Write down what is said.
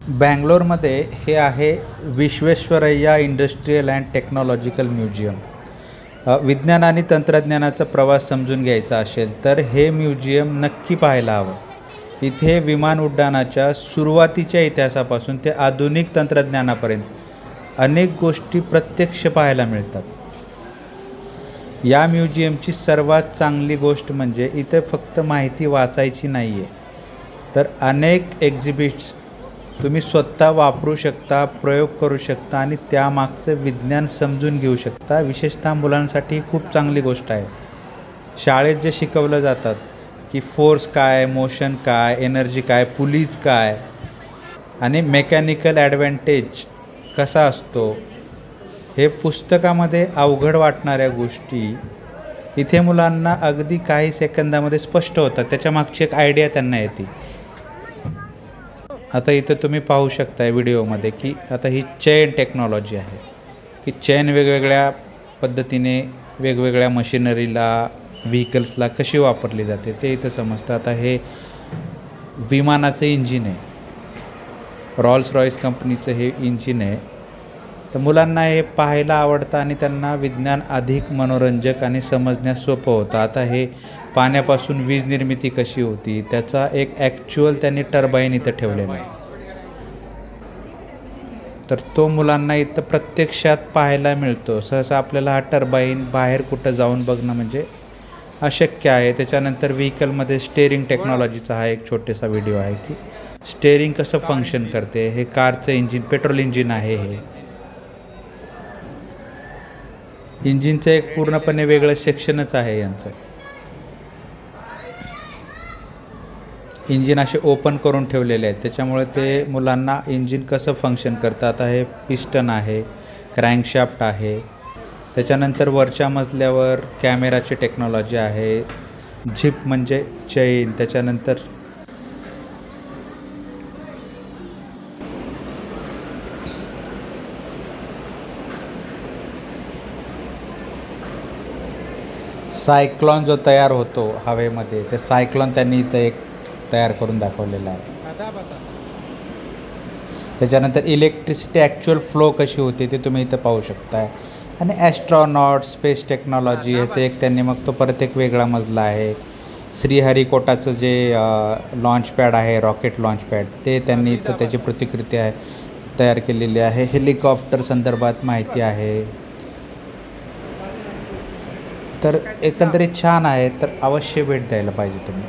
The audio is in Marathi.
बँगलोरमध्ये हे आहे Visvesvaraya industrial and technological museum. विज्ञान आणि तंत्रज्ञानाचा प्रवास समजून घ्यायचा असेल तर हे म्युझियम नक्की पाहायला हवं. इथे विमान उड्डाणाच्या सुरुवातीच्या इतिहासापासून ते आधुनिक तंत्रज्ञानापर्यंत अनेक गोष्टी प्रत्यक्ष पाहायला मिळतात. या म्युझियमची सर्वात चांगली गोष्ट म्हणजे इथे फक्त माहिती वाचायची नाही आहे, तर अनेक एक्झिबिट्स तुम्ही स्वतः वापरू शकता, प्रयोग करू शकता आणि त्यामागचं विज्ञान समजून घेऊ शकता. विशेषतः मुलांसाठी खूप चांगली गोष्ट आहे. शाळेत जे शिकवलं जातात की फोर्स काय, मोशन काय, एनर्जी काय, पुलीज काय आणि मेकॅनिकल ॲडव्हान्टेज कसा असतो, हे पुस्तकामध्ये अवघड वाटणाऱ्या गोष्टी इथे मुलांना अगदी काही सेकंदामध्ये स्पष्ट होतात. त्याच्यामागची एक आयडिया त्यांना येते. आता इथं तुम्ही पाहू शकताय व्हिडिओमध्ये की आता ही चेन टेक्नॉलॉजी आहे की चेन वेगवेगळ्या पद्धतीने वेगवेगळ्या मशिनरीला, व्हेकल्सला कशी वापरली जाते ते इथं समजतं. आता हे विमानाचं इंजिन आहे, रॉल्स रॉईस कंपनीचं हे इंजिन आहे. तर मुलांना हे पाहायला आवडतं आणि त्यांना विज्ञान अधिक मनोरंजक आणि समजण्यास सोपं होतं. आता हे पाण्यापासून वीज निर्मिती कशी होती त्याचा एक ॲक्च्युअल त्यांनी टर्बाईन इथं ठेवलेला आहे. तर तो मुलांना इथं प्रत्यक्षात पाहायला मिळतो. सहसा आपल्याला हा टर्बाईन बाहेर कुठं जाऊन बघणं म्हणजे अशक्य आहे. त्याच्यानंतर व्हेकलमध्ये स्टेअरिंग टेक्नॉलॉजीचा हा एक छोटासा व्हिडिओ आहे की स्टेअरिंग कसं फंक्शन करते. हे कारचं इंजिन, पेट्रोल इंजिन आहे. हे इंजिनचं एक पूर्णपणे वेगळं सेक्शनच आहे यांचं. इंजिन असे ओपन करून ठेवलेले आहेत, त्याच्यामुळे ते मुलांना इंजिन कसं फंक्शन करतं. आता हे पिस्टन आहे, क्रँकशाफ्ट आहे. त्याच्यानंतर वरच्या मजल्यावर कॅमेराची टेक्नॉलॉजी आहे, झिप म्हणजे चैन. त्याच्यानंतर सायक्लॉन जो तयार होतो हवेमध्ये, ते सायक्लॉन त्यांनी इथं एक तयार करून दाखवलेला आहे. त्याच्यानंतर इलेक्ट्रिसिटी ॲक्च्युअल फ्लो कशी होते ते तुम्ही इथं पाहू शकताय. आणि ॲस्ट्रॉनॉट, स्पेस टेक्नॉलॉजी ह्याचं एक त्यांनी मग तो परत एक वेगळा मजला आहे. श्रीहरिकोटाचं जे लॉन्च पॅड आहे, रॉकेट लॉन्च पॅड, ते त्यांनी इथं त्याची प्रतिकृती आहे तयार केलेली आहे. हेलिकॉप्टर संदर्भात माहिती आहे. तर एकंदरीत छान आहे, तर अवश्य भेट द्यायला पाहिजे तुम्ही.